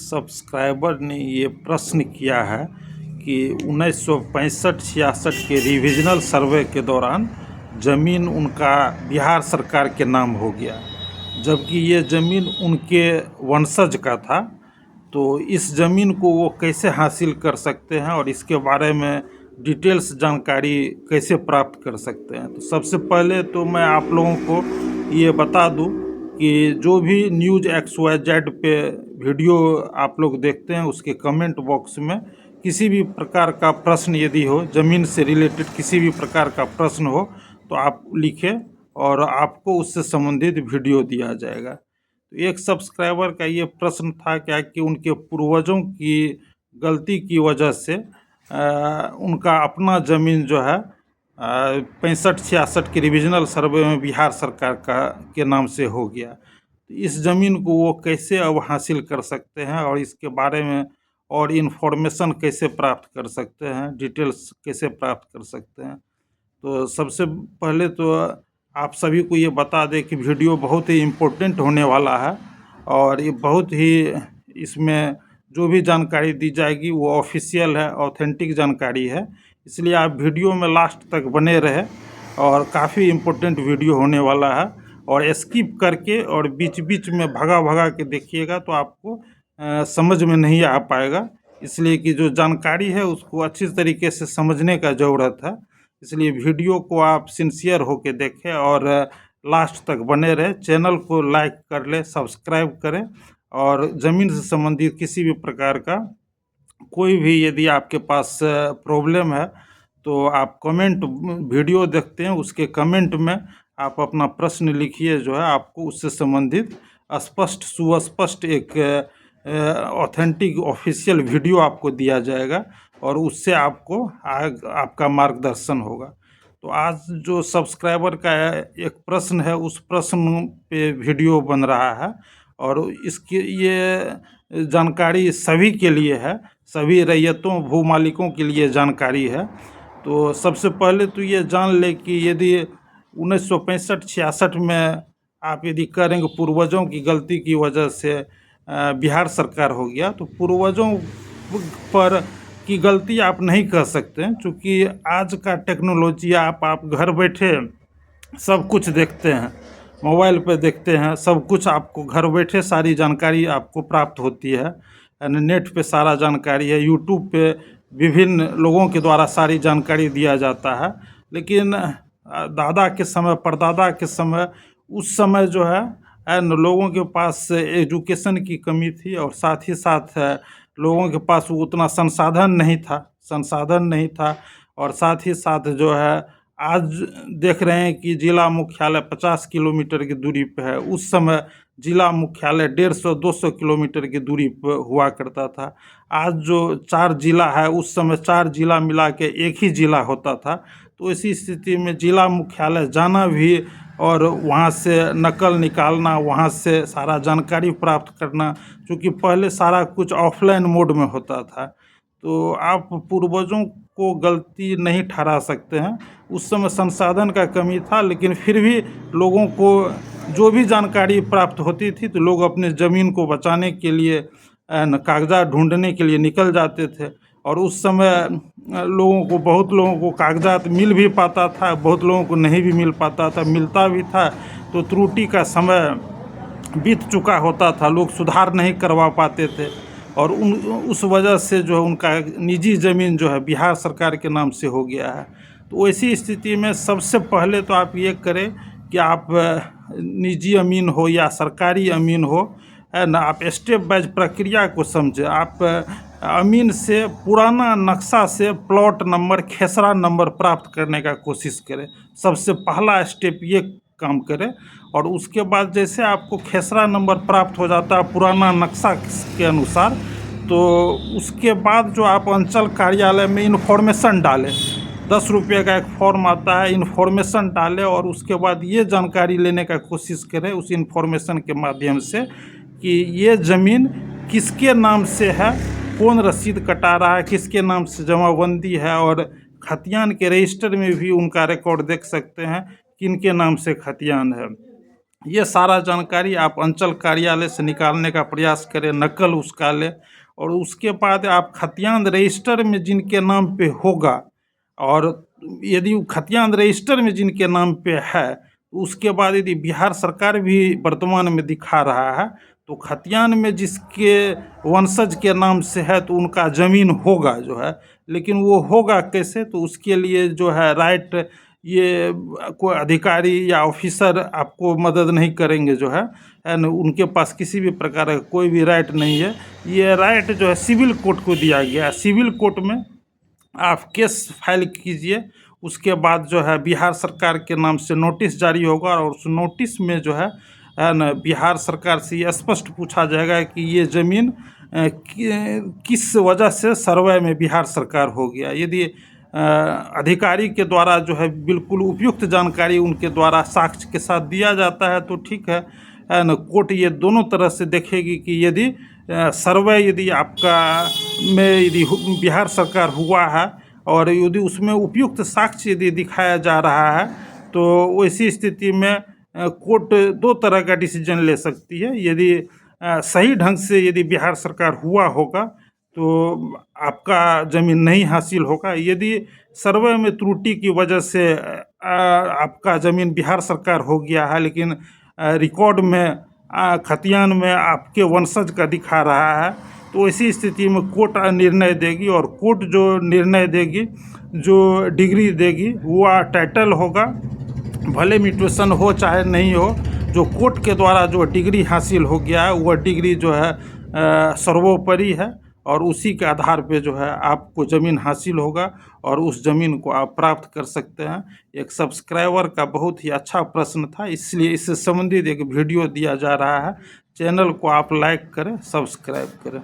Subscriber ने ये प्रश्न किया है कि 1965-66 के रिविजनल सर्वे के दौरान ज़मीन उनका बिहार सरकार के नाम हो गया, जबकि ये ज़मीन उनके वंशज का था। तो इस ज़मीन को वो कैसे हासिल कर सकते हैं और इसके बारे में डिटेल्स जानकारी कैसे प्राप्त कर सकते हैं। तो सबसे पहले तो मैं आप लोगों को ये बता दूं कि जो भी न्यूज़ XYZ पे वीडियो आप लोग देखते हैं उसके कमेंट बॉक्स में किसी भी प्रकार का प्रश्न यदि हो, ज़मीन से रिलेटेड किसी भी प्रकार का प्रश्न हो तो आप लिखें और आपको उससे संबंधित वीडियो दिया जाएगा। तो एक सब्सक्राइबर का ये प्रश्न था क्या कि उनके पूर्वजों की गलती की वजह से उनका अपना ज़मीन जो है 65-66 के रिविजनल सर्वे में बिहार सरकार के नाम से हो गया। तो इस ज़मीन को वो कैसे अब हासिल कर सकते हैं और इसके बारे में और इन्फॉर्मेशन कैसे प्राप्त कर सकते हैं, डिटेल्स कैसे प्राप्त कर सकते हैं। तो सबसे पहले तो आप सभी को ये बता दें कि वीडियो बहुत ही इम्पोर्टेंट होने वाला है और ये बहुत ही इसमें जो भी जानकारी दी जाएगी वो ऑफिशियल है, ऑथेंटिक जानकारी है। इसलिए आप वीडियो में लास्ट तक बने रहे और काफ़ी इम्पोर्टेंट वीडियो होने वाला है। और स्किप करके और बीच बीच में भगा भगा के देखिएगा तो आपको समझ में नहीं आ पाएगा, इसलिए कि जो जानकारी है उसको अच्छी तरीके से समझने का ज़रूरत है। इसलिए वीडियो को आप सिंसियर होकर देखें और लास्ट तक बने रहे। चैनल को लाइक कर ले, सब्सक्राइब करें और ज़मीन से संबंधित किसी भी प्रकार का कोई भी यदि आपके पास प्रॉब्लम है तो आप कमेंट, वीडियो देखते हैं उसके कमेंट में आप अपना प्रश्न लिखिए, जो है आपको उससे संबंधित स्पष्ट सुस्पष्ट एक ऑथेंटिक ऑफिशियल वीडियो आपको दिया जाएगा और उससे आपको आपका मार्गदर्शन होगा। तो आज जो सब्सक्राइबर का एक प्रश्न है उस प्रश्न पे वीडियो बन रहा है और इसकी ये जानकारी सभी के लिए है, सभी रैयतों भू मालिकों के लिए जानकारी है। तो सबसे पहले तो ये जान ले कि यदि 1965-66 में आप यदि करेंगे पूर्वजों की गलती की वजह से बिहार सरकार हो गया, तो पूर्वजों पर की गलती आप नहीं कर सकते हैं, क्योंकि आज का टेक्नोलॉजी आप घर बैठे सब कुछ देखते हैं, मोबाइल पे देखते हैं, सब कुछ आपको घर बैठे सारी जानकारी आपको प्राप्त होती है। नेट पे सारा जानकारी है, यूट्यूब पे विभिन्न लोगों के द्वारा सारी जानकारी दिया जाता है। लेकिन दादा के समय, परदादा के समय, उस समय जो है लोगों के पास एजुकेशन की कमी थी और साथ ही साथ लोगों के पास उतना संसाधन नहीं था और साथ ही साथ जो है आज देख रहे हैं कि जिला मुख्यालय 50 किलोमीटर की दूरी पे है। उस समय जिला मुख्यालय 150-200 किलोमीटर की दूरी पर हुआ करता था। आज जो 4 जिला है उस समय 4 जिला मिला के एक ही जिला होता था। तो इसी स्थिति में जिला मुख्यालय जाना भी और वहाँ से नकल निकालना, वहाँ से सारा जानकारी प्राप्त करना, क्योंकि पहले सारा कुछ ऑफलाइन मोड में होता था। तो आप पूर्वजों को गलती नहीं ठहरा सकते हैं, उस समय संसाधन का कमी था, लेकिन फिर भी लोगों को जो भी जानकारी प्राप्त होती थी तो लोग अपने ज़मीन को बचाने के लिए कागजात ढूंढने के लिए निकल जाते थे। और उस समय बहुत लोगों को कागजात मिल भी पाता था, बहुत लोगों को नहीं भी मिल पाता था। मिलता भी था तो त्रुटि का समय बीत चुका होता था, लोग सुधार नहीं करवा पाते थे और उस वजह से जो है उनका निजी ज़मीन जो है बिहार सरकार के नाम से हो गया है। तो ऐसी स्थिति में सबसे पहले तो आप ये करें कि आप निजी अमीन हो या सरकारी अमीन हो, है ना, आप स्टेप बाय प्रक्रिया को समझें। आप अमीन से पुराना नक्शा से प्लॉट नंबर, खेसरा नंबर प्राप्त करने का कोशिश करें। सबसे पहला स्टेप ये काम करें और उसके बाद जैसे आपको खेसरा नंबर प्राप्त हो जाता है पुराना नक्शा के अनुसार, तो उसके बाद जो आप अंचल कार्यालय में इन्फॉर्मेशन डालें। 10 रुपये का एक फॉर्म आता है, इन्फॉर्मेशन डालें और उसके बाद ये जानकारी लेने का कोशिश करें उस इन्फॉर्मेशन के माध्यम से कि ये ज़मीन किसके नाम से है, कौन रसीद कटा रहा है, किसके नाम से जमाबंदी है। और खतियान के रजिस्टर में भी उनका रिकॉर्ड देख सकते हैं किन के नाम से खतियान है। ये सारा जानकारी आप अंचल कार्यालय से निकालने का प्रयास करें, नकल उसका लें और उसके बाद आप खतियान रजिस्टर में जिनके नाम पे होगा और यदि वो खतियान रजिस्टर में जिनके नाम पे है, तो उसके बाद यदि बिहार सरकार भी वर्तमान में दिखा रहा है, तो खतियान में जिसके वंशज के नाम से है तो उनका ज़मीन होगा जो है, लेकिन वो होगा कैसे? तो उसके लिए जो है राइट ये कोई अधिकारी या ऑफिसर आपको मदद नहीं करेंगे जो है न, उनके पास किसी भी प्रकार का कोई भी राइट नहीं है। ये राइट जो है सिविल कोर्ट को दिया गया है। सिविल कोर्ट में आप केस फाइल कीजिए, उसके बाद जो है बिहार सरकार के नाम से नोटिस जारी होगा और उस नोटिस में जो है न, बिहार सरकार से ये स्पष्ट पूछा जाएगा कि ये ज़मीन किस वजह से सर्वे में बिहार सरकार हो गया। यदि अधिकारी के द्वारा जो है बिल्कुल उपयुक्त जानकारी उनके द्वारा साक्ष्य के साथ दिया जाता है तो ठीक है न। कोर्ट ये दोनों तरह से देखेगी कि यदि सर्वे यदि आपका में यदि बिहार सरकार हुआ है और यदि उसमें उपयुक्त साक्ष्य यदि दिखाया जा रहा है, तो वैसी स्थिति में कोर्ट दो तरह का डिसीजन ले सकती है। यदि सही ढंग से यदि बिहार सरकार हुआ होगा तो आपका ज़मीन नहीं हासिल होगा। यदि सर्वे में त्रुटि की वजह से आपका ज़मीन बिहार सरकार हो गया है, लेकिन रिकॉर्ड में खतियान में आपके वंशज का दिखा रहा है, तो ऐसी स्थिति में कोर्ट निर्णय देगी और कोर्ट जो निर्णय देगी, जो डिग्री देगी, वो टाइटल होगा, भले म्यूटेशन हो चाहे नहीं हो। जो कोर्ट के द्वारा जो डिग्री हासिल हो गया है वह डिग्री जो है सर्वोपरि है और उसी के आधार पे जो है आपको ज़मीन हासिल होगा और उस ज़मीन को आप प्राप्त कर सकते हैं। एक सब्सक्राइबर का बहुत ही अच्छा प्रश्न था, इसलिए इससे संबंधित एक वीडियो दिया जा रहा है। चैनल को आप लाइक करें, सब्सक्राइब करें।